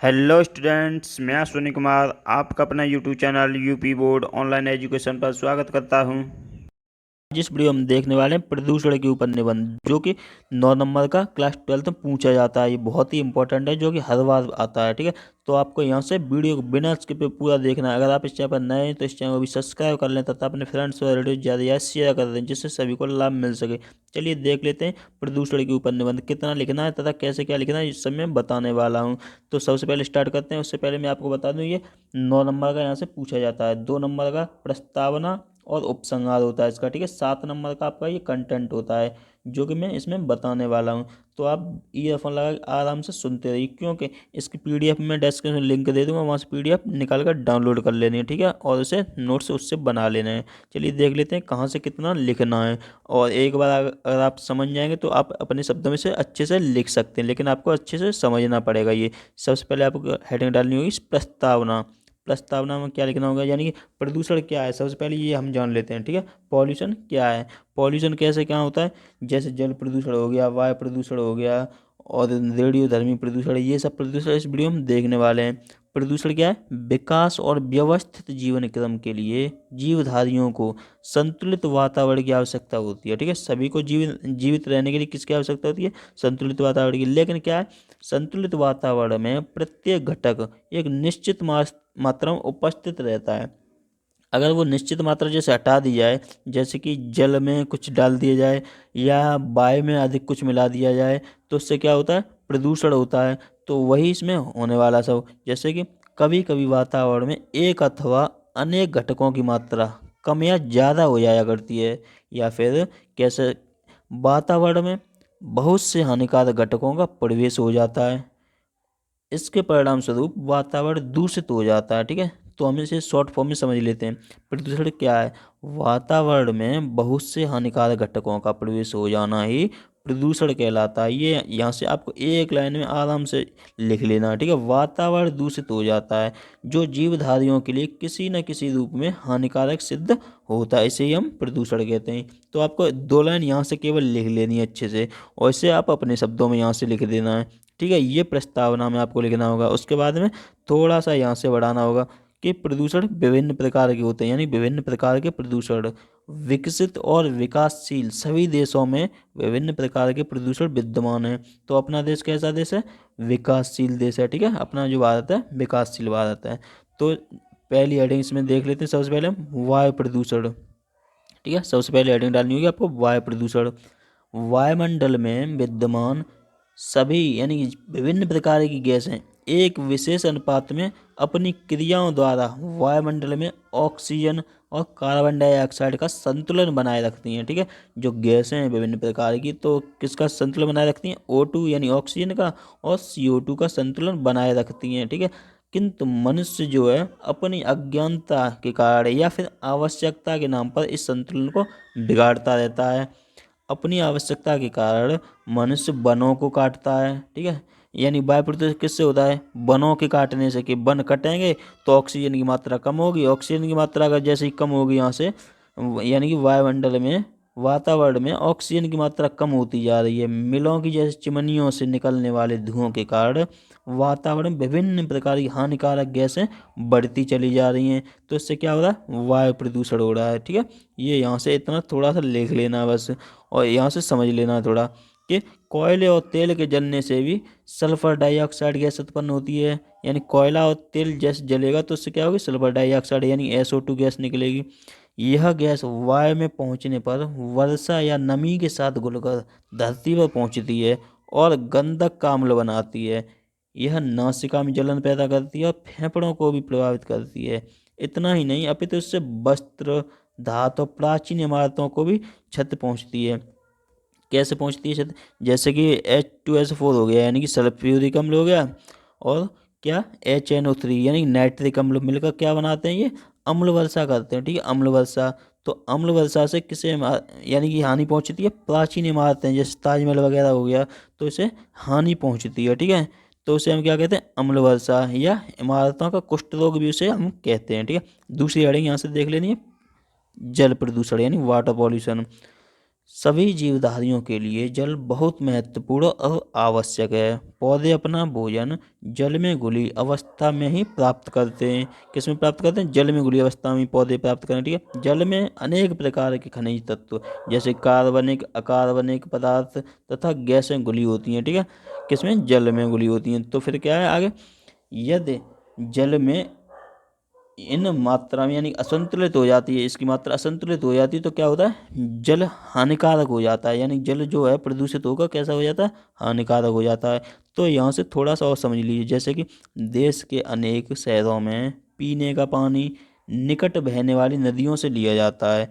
Hello students, मैं अश्विनी कुमार आपका अपना YouTube channel UP board online education पर स्वागत करता हूं। जिस वीडियो हम देखने वाले हैं प्रदूषण के ऊपर निबंध, जो कि 9 नंबर का क्लास 12 में पूछा जाता है। ये बहुत ही इंपॉर्टेंट है, जो कि हर बार आता है। ठीक है, तो आपको यहाँ से वीडियो को बिना स्किप पे पूरा देखना है। अगर आप इस चैनल पर नए हैं तो इस चैनल को भी सब्सक्राइब कर लें तथा अपने फ्रेंड्स और रिलेटिव ज़्यादा ज़्यादा शेयर कर दें, जिससे सभी को लाभ मिल सके। चलिए देख लेते हैं प्रदूषण के ऊपर निबंध कितना लिखना है तथा कैसे क्या लिखना है, इस सब मैं बताने वाला हूँ। तो सबसे पहले स्टार्ट करते हैं। उससे पहले मैं आपको बता दूँ, ये 9 नंबर का यहाँ से पूछा जाता है। 2 नंबर का प्रस्तावना और उपसंहार होता है इसका। ठीक है, 7 नंबर का आपका ये कंटेंट होता है, जो कि मैं इसमें बताने वाला हूँ। तो आप ईयरफोन लगा के आराम से सुनते रहिए, क्योंकि इसकी पीडीएफ में डिस्क्रिप्शन लिंक दे दूंगा, वहाँ से पीडीएफ निकाल कर डाउनलोड कर लेनी है। ठीक है, और उसे नोट्स उससे बना लेना है। चलिए देख लेते हैं कहाँ से कितना लिखना है। और एक बार अगर आप समझ जाएंगे तो आप अपने शब्दों में से अच्छे से लिख सकते हैं, लेकिन आपको अच्छे से समझना पड़ेगा। ये सबसे पहले आपको हेडिंग डालनी होगी प्रस्तावना। प्रस्तावना में क्या लिखना होगा, यानी कि प्रदूषण क्या है, सबसे पहले ये हम जान लेते हैं। ठीक है, पॉल्यूशन क्या है, पॉल्यूशन कैसे क्या होता है। जैसे जल प्रदूषण हो गया, वायु प्रदूषण हो गया, और रेडियोधर्मी प्रदूषण, ये सब प्रदूषण इस वीडियो में देखने वाले हैं। प्रदूषण क्या है, विकास और व्यवस्थित जीवन क्रम के लिए जीवधारियों को संतुलित वातावरण की आवश्यकता होती है। ठीक है, सभी को जीवित रहने के लिए किसकी आवश्यकता होती है, संतुलित वातावरण की। लेकिन क्या है, संतुलित वातावरण में प्रत्येक घटक एक निश्चित मात्रा में उपस्थित रहता है। अगर वो निश्चित मात्रा जैसे हटा दी जाए, जैसे कि जल में कुछ डाल दिया जाए या वायु में अधिक कुछ मिला दिया जाए, तो उससे क्या होता है, प्रदूषण होता है। तो वही इसमें होने वाला सब। जैसे कि कभी कभी वातावरण में एक अथवा अनेक घटकों की मात्रा कम या ज़्यादा हो जाया करती है। या फिर कैसे, वातावरण में बहुत से हानिकारक घटकों का प्रवेश हो जाता है। इसके परिणाम स्वरूप वातावरण दूषित हो जाता है। ठीक है, तो हम इसे शॉर्ट फॉर्म में समझ लेते हैं। प्रदूषण क्या है, वातावरण में बहुत से हानिकारक घटकों का प्रवेश हो जाना ही प्रदूषण कहलाता है। ये यहाँ से आपको एक लाइन में आराम से लिख लेना है। ठीक है, वातावरण दूषित हो जाता है जो जीवधारियों के लिए किसी न किसी रूप में हानिकारक सिद्ध होता है, इसे ही हम प्रदूषण कहते हैं। तो आपको 2 लाइन यहाँ से केवल लिख लेनी है अच्छे से, और इसे आप अपने शब्दों में यहाँ से लिख देना है। ठीक है, ये प्रस्तावना में आपको लिखना होगा। उसके बाद में थोड़ा सा यहाँ से बढ़ाना होगा कि प्रदूषण विभिन्न प्रकार के होते हैं, यानी विभिन्न प्रकार के प्रदूषण। विकसित और विकासशील सभी देशों में विभिन्न प्रकार के प्रदूषण विद्यमान है। तो अपना देश कैसा देश है, विकासशील देश है। ठीक है, अपना जो भारत है विकासशील भारत है। तो पहली हेडिंग इसमें देख लेते हैं। सबसे पहले वायु प्रदूषण। ठीक है, सबसे पहले हेडिंग डालनी होगी आपको वायु प्रदूषण। वायुमंडल में विद्यमान सभी यानी कि विभिन्न प्रकार की गैसें एक विशेष अनुपात में अपनी क्रियाओं द्वारा वायुमंडल में ऑक्सीजन और कार्बन डाइऑक्साइड का संतुलन बनाए रखती हैं। ठीक है, जो गैसें हैं विभिन्न प्रकार की, तो किसका संतुलन बनाए रखती हैं, O2 यानी ऑक्सीजन का, और CO2 का संतुलन बनाए रखती हैं। ठीक है, किंतु मनुष्य जो है अपनी अज्ञानता के कारण या फिर आवश्यकता के नाम पर इस संतुलन को बिगाड़ता रहता है। अपनी आवश्यकता के कारण मनुष्य वनों को काटता है। ठीक है, यानी वायु प्रदूषण किससे होता है, वनों के काटने से। कि वन कटेंगे तो ऑक्सीजन की मात्रा कम होगी, ऑक्सीजन की मात्रा अगर जैसे ही कम होगी यहाँ से, यानी कि वायुमंडल में वातावरण में ऑक्सीजन की मात्रा कम होती जा रही है। मिलों की जैसे चिमनियों से निकलने वाले धुओं के कारण वातावरण में विभिन्न प्रकार की हानिकारक गैसें बढ़ती चली जा रही हैं। तो इससे क्या हो रहा है, वायु प्रदूषण हो रहा है। ठीक है, ये यहाँ से इतना थोड़ा सा लिख लेना बस, और यहाँ से समझ लेना थोड़ा कि कोयले और तेल के जलने से भी सल्फर डाइऑक्साइड गैस उत्पन्न होती है। यानी कोयला और तेल जैसे जलेगा तो उससे क्या होगी, सल्फर डाइऑक्साइड यानी SO2 गैस निकलेगी। यह गैस वायु में पहुंचने पर वर्षा या नमी के साथ घुलकर धरती पर पहुंचती है और गंधक का अम्ल बनाती है। यह नासिका में जलन पैदा करती है और फेफड़ों को भी प्रभावित करती है। इतना ही नहीं, अपितु इससे वस्त्र, धातु और प्राचीन इमारतों को भी क्षति पहुंचती है। कैसे पहुंचती है क्षति, जैसे कि H2SO4 हो गया यानी कि सल्फ्यूरिक अम्ल हो गया, और क्या HNO3 यानी नाइट्रिक अम्ल मिलकर क्या बनाते हैं, ये अम्ल वर्षा करते हैं। ठीक है, अम्ल वर्षा। तो अम्ल वर्षा से किसे यानी कि हानि पहुंचती है, प्राचीन इमारतें जैसे ताजमहल वगैरह हो गया, तो इसे हानि पहुंचती है। ठीक है, तो उसे हम क्या कहते हैं, अम्ल वर्षा, या इमारतों का कुष्ठ रोग भी उसे हम कहते हैं। ठीक है, दूसरी हेडिंग यहाँ से देख लेनी है, जल प्रदूषण यानी वाटर पॉल्यूशन। सभी जीवधारियों के लिए जल बहुत महत्वपूर्ण और आवश्यक है। पौधे अपना भोजन जल में घुली अवस्था में ही प्राप्त करते हैं। किस में प्राप्त करते हैं? जल में घुली अवस्था में पौधे प्राप्त करें। ठीक है। जल में अनेक प्रकार के खनिज तत्व जैसे कार्बनिक, अकार्बनिक पदार्थ तथा गैसें घुली होती हैं। ठीक है। किसमें? जल में घुली होती हैं। तो फिर क्या है आगे? यदि जल में इन मात्रा में यानी असंतुलित हो जाती है, इसकी मात्रा असंतुलित हो जाती है तो क्या होता है? जल हानिकारक हो जाता है। यानी जल जो है प्रदूषित होकर कैसा हो जाता है? हानिकारक हो जाता है। तो यहाँ से थोड़ा सा और समझ लीजिए, जैसे कि देश के अनेक शहरों में पीने का पानी निकट बहने वाली नदियों से लिया जाता है।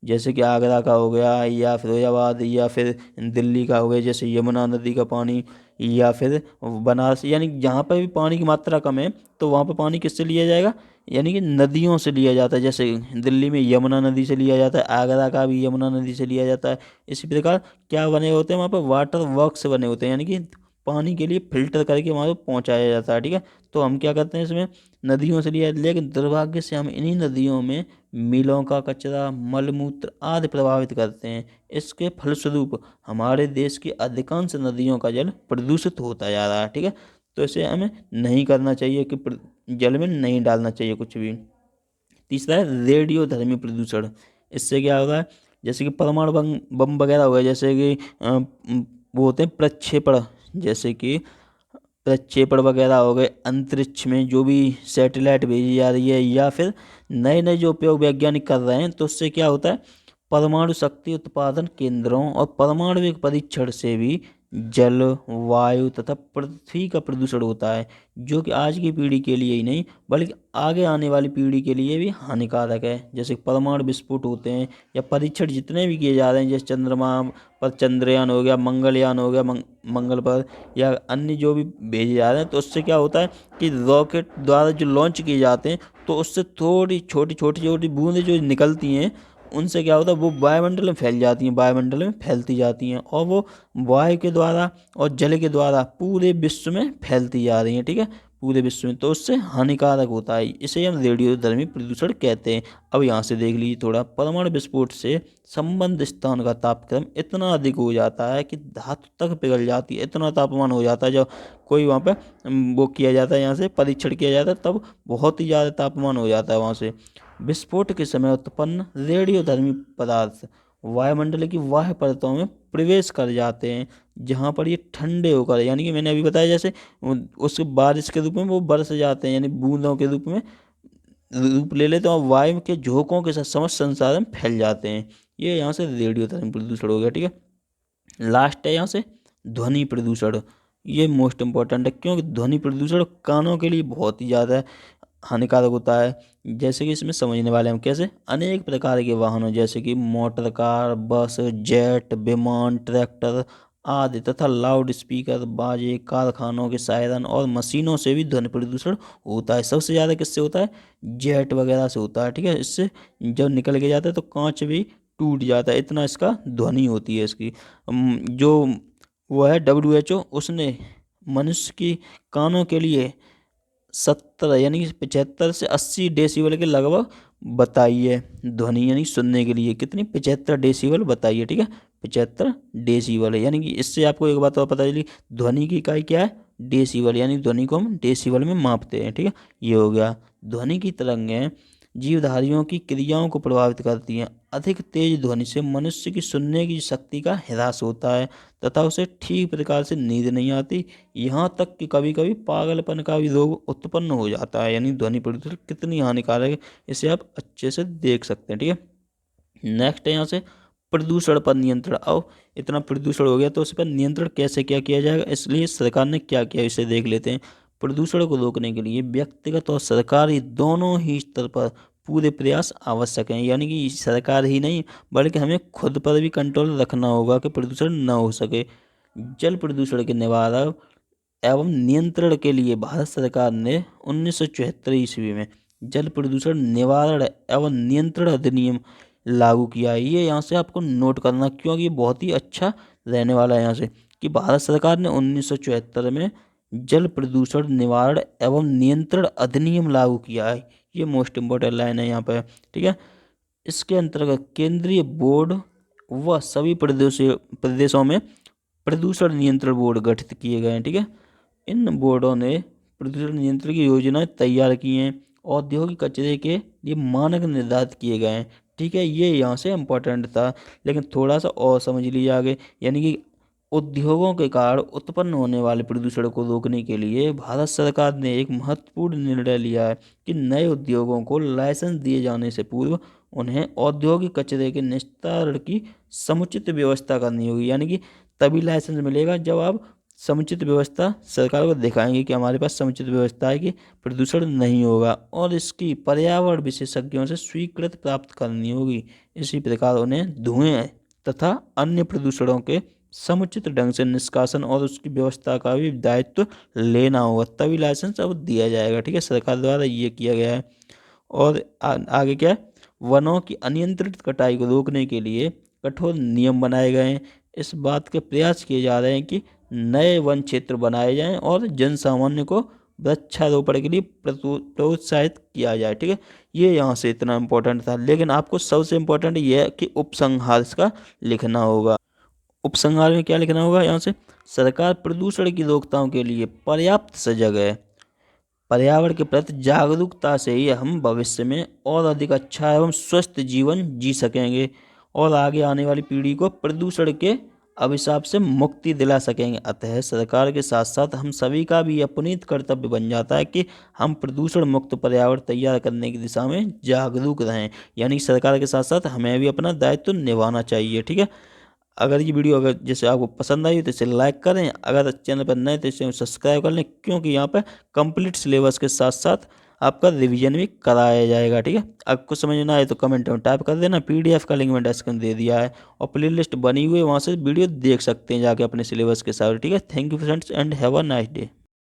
जैसे कि आगरा का हो गया, या फिरोजाबाद, या फिर दिल्ली का हो गया जैसे यमुना नदी का पानी, या फिर बनारस, यानी जहाँ पर भी पानी की मात्रा कम है तो वहाँ पर पानी किससे लिया जाएगा? यानी कि नदियों से लिया जाता है। जैसे दिल्ली में यमुना नदी से लिया जाता है, आगरा का भी यमुना नदी से लिया जाता है। इसी प्रकार क्या बने होते हैं वहाँ पर? वाटर वर्क्स बने होते हैं, यानी कि पानी के लिए फिल्टर करके वहाँ पर पहुँचाया जाता है। ठीक है। तो हम क्या करते हैं इसमें? नदियों से लिया, लेकिन दुर्भाग्य से हम इन्हीं नदियों में मिलों का कचरा, मलमूत्र आदि प्रभावित करते हैं। इसके फलस्वरूप हमारे देश की अधिकांश नदियों का जल प्रदूषित होता जा रहा है। ठीक है। तो इसे हमें नहीं करना चाहिए कि जल में नहीं डालना चाहिए कुछ भी। तीसरा है रेडियोधर्मी प्रदूषण। इससे क्या होगा? जैसे कि परमाणु बम बम वगैरह हो गए, जैसे कि वो होते हैं प्रक्षेपण, जैसे कि प्रक्षेपण वगैरह हो गए, अंतरिक्ष में जो भी सैटेलाइट भेजी जा रही है, या फिर नए नए जो उपयोग वैज्ञानिक कर रहे हैं, तो उससे क्या होता है? परमाणु शक्ति उत्पादन केंद्रों और परमाणविक परीक्षण से भी जल, वायु तथा पृथ्वी का प्रदूषण होता है, जो कि आज की पीढ़ी के लिए ही नहीं बल्कि आगे आने वाली पीढ़ी के लिए भी हानिकारक है। जैसे परमाणु विस्फोट होते हैं या परीक्षण जितने भी किए जा रहे हैं, जैसे चंद्रमा पर चंद्रयान हो गया, मंगलयान हो गया, मंगल पर, या अन्य जो भी भेजे जा रहे हैं, तो उससे क्या होता है कि रॉकेट द्वारा जो लॉन्च किए जाते हैं तो उससे थोड़ी छोटी छोटी छोटी बूंदें जो निकलती हैं, उनसे क्या होता है? वो वायुमंडल में फैल जाती हैं, वायुमंडल में फैलती जाती हैं, और वो वायु के द्वारा और जल के द्वारा पूरे विश्व में फैलती जा रही हैं। ठीक है। पूरे विश्व में, तो उससे हानिकारक होता है। इसे हम रेडियोधर्मी प्रदूषण कहते हैं। अब यहाँ से देख लीजिए थोड़ा, परमाणु विस्फोट से संबंध स्थान का तापक्रम इतना अधिक हो जाता है कि धातु तक पिघल जाती है। इतना तापमान हो जाता है जब कोई वहाँ पे वो किया जाता है, यहाँ से परीक्षण किया जाता है, तब बहुत ही ज़्यादा तापमान हो जाता है वहाँ से। विस्फोट के समय उत्पन्न रेडियोधर्मी पदार्थ वायुमंडल की बाह्य परतों में प्रवेश कर जाते हैं, जहाँ पर ये ठंडे होकर, यानी कि मैंने अभी बताया जैसे उस बारिश के रूप में वो बरस जाते हैं, यानी बूंदों के रूप में रूप ले लेते हैं, और वायु के झोंकों के साथ समस्त संसार में फैल जाते हैं। ये यहाँ से रेडियोधर्मी प्रदूषण हो गया। ठीक है। लास्ट है यहाँ से ध्वनि प्रदूषण। ये मोस्ट इम्पोर्टेंट है, क्योंकि ध्वनि प्रदूषण कानों के लिए बहुत ही ज़्यादा हानिकारक होता है। जैसे कि इसमें समझने वाले हम कैसे? अनेक प्रकार के वाहनों जैसे कि मोटर कार, बस, जेट, विमान, ट्रैक्टर आदि तथा लाउड स्पीकर, बाजे, कारखानों के सायरन और मशीनों से भी ध्वनि प्रदूषण होता है। सबसे ज़्यादा किससे होता है? जेट वगैरह से होता है। ठीक है। इससे जब निकल के जाता है तो कांच भी टूट जाता है, इतना इसका ध्वनि होती है इसकी। जो वो है WHO, उसने मनुष्य की कानों के लिए 70 यानी कि 75 से 80 डेसिबल के लगभग बताई है ध्वनि, यानी सुनने के लिए कितनी? 75 डेसिबल बताइए। ठीक है। 75 डेसिबल है, यानी कि इससे आपको एक बात और पता चली, ध्वनि की इकाई क्या है? डेसिबल, यानी ध्वनि को हम डेसिबल में मापते हैं। ठीक है। ये हो गया। ध्वनि की तरंगें जीवधारियों की क्रियाओं को प्रभावित करती हैं। अधिक तेज ध्वनि से मनुष्य की सुनने की शक्ति का ह्रास होता है तथा उसे ठीक प्रकार से नींद नहीं आती। यहाँ तक कि कभी कभी पागलपन का भी रोग उत्पन्न हो जाता है। यानी ध्वनि प्रदूषण कितनी हानिकारक है, इसे आप अच्छे से देख सकते हैं। ठीक है। नेक्स्ट है यहाँ से प्रदूषण पर नियंत्रण। अब इतना प्रदूषण हो गया तो उस पर नियंत्रण कैसे क्या किया जाएगा, इसलिए सरकार ने क्या किया इसे देख लेते हैं। प्रदूषण को रोकने के लिए व्यक्तिगत और सरकारी दोनों ही स्तर पर पूरे प्रयास आवश्यक हैं। यानी कि सरकार ही नहीं बल्कि हमें खुद पर भी कंट्रोल रखना होगा कि प्रदूषण न हो सके। जल प्रदूषण के निवारण एवं नियंत्रण के लिए भारत सरकार ने 1974 ईस्वी में जल प्रदूषण निवारण एवं नियंत्रण अधिनियम लागू किया है। ये यहाँ से आपको नोट करना, क्योंकि ये बहुत ही अच्छा रहने वाला है यहाँ से, कि भारत सरकार ने 1974 में जल प्रदूषण निवारण एवं नियंत्रण अधिनियम लागू किया है। ये मोस्ट इम्पोर्टेंट लाइन है यहाँ पे। ठीक है। इसके अंतर्गत केंद्रीय बोर्ड व सभी प्रदेशों में प्रदूषण नियंत्रण बोर्ड गठित किए गए हैं। ठीक है, इन बोर्डों ने प्रदूषण नियंत्रण की योजनाएं तैयार की हैं। औद्योगिक कचरे के लिए मानक निर्धारित किए गए हैं। ठीक है, ये यहाँ से इम्पोर्टेंट था, लेकिन थोड़ा सा और समझ लीजिए आगे। यानी कि उद्योगों के कारण उत्पन्न होने वाले प्रदूषण को रोकने के लिए भारत सरकार ने एक महत्वपूर्ण निर्णय लिया है कि नए उद्योगों को लाइसेंस दिए जाने से पूर्व उन्हें औद्योगिक कचरे के निस्तारण की समुचित व्यवस्था करनी होगी। यानी कि तभी लाइसेंस मिलेगा जब आप समुचित व्यवस्था सरकार को दिखाएंगे कि हमारे पास समुचित व्यवस्था है कि प्रदूषण नहीं होगा, और इसकी पर्यावरण विशेषज्ञों से स्वीकृति प्राप्त करनी होगी। इसी प्रकार उन्हें धुएं तथा अन्य प्रदूषणों के समुचित ढंग से निष्कासन और उसकी व्यवस्था का भी दायित्व लेना होगा, तभी लाइसेंस अब दिया जाएगा। ठीक है, सरकार द्वारा ये किया गया है। और आगे क्या है, वनों की अनियंत्रित कटाई को रोकने के लिए कठोर नियम बनाए गए हैं। इस बात के प्रयास किए जा रहे हैं कि नए वन क्षेत्र बनाए जाएं और जन सामान्य को वृक्षारोपण के लिए प्रोत्साहित किया जाए। ठीक है, ये यहाँ से इतना इम्पोर्टेंट था, लेकिन आपको सबसे इम्पोर्टेंट ये है कि उपसंहार इसका लिखना होगा। उपसंहार में क्या लिखना होगा यहाँ से, सरकार प्रदूषण की रोकथाम के लिए पर्याप्त सजग है। पर्यावरण के प्रति जागरूकता से ही हम भविष्य में और अधिक अच्छा एवं स्वस्थ जीवन जी सकेंगे और आगे आने वाली पीढ़ी को प्रदूषण के अभिशाप से मुक्ति दिला सकेंगे। अतः सरकार के साथ साथ हम सभी का भी यह पुनीत कर्तव्य बन जाता है कि हम प्रदूषण मुक्त पर्यावरण तैयार करने की दिशा में जागरूक रहें। यानी सरकार के साथ साथ हमें भी अपना दायित्व निभाना चाहिए। ठीक है, अगर ये वीडियो अगर जैसे आपको पसंद आई तो इसे लाइक करें, अगर चैनल पर नए तो इसे सब्सक्राइब कर लें, क्योंकि यहाँ पर कंप्लीट सिलेबस के साथ साथ आपका रिवीजन भी कराया जाएगा। ठीक है, अगर कुछ समझ ना आए तो कमेंट में टाइप कर देना। पीडीएफ का लिंक मैंने डिस्क्रिप्शन दे दिया है और प्ले लिस्ट बनी हुई है, वहाँ से वीडियो देख सकते हैं जाके अपने सिलेबस के साथ। ठीक है, thank you friends and have a nice day.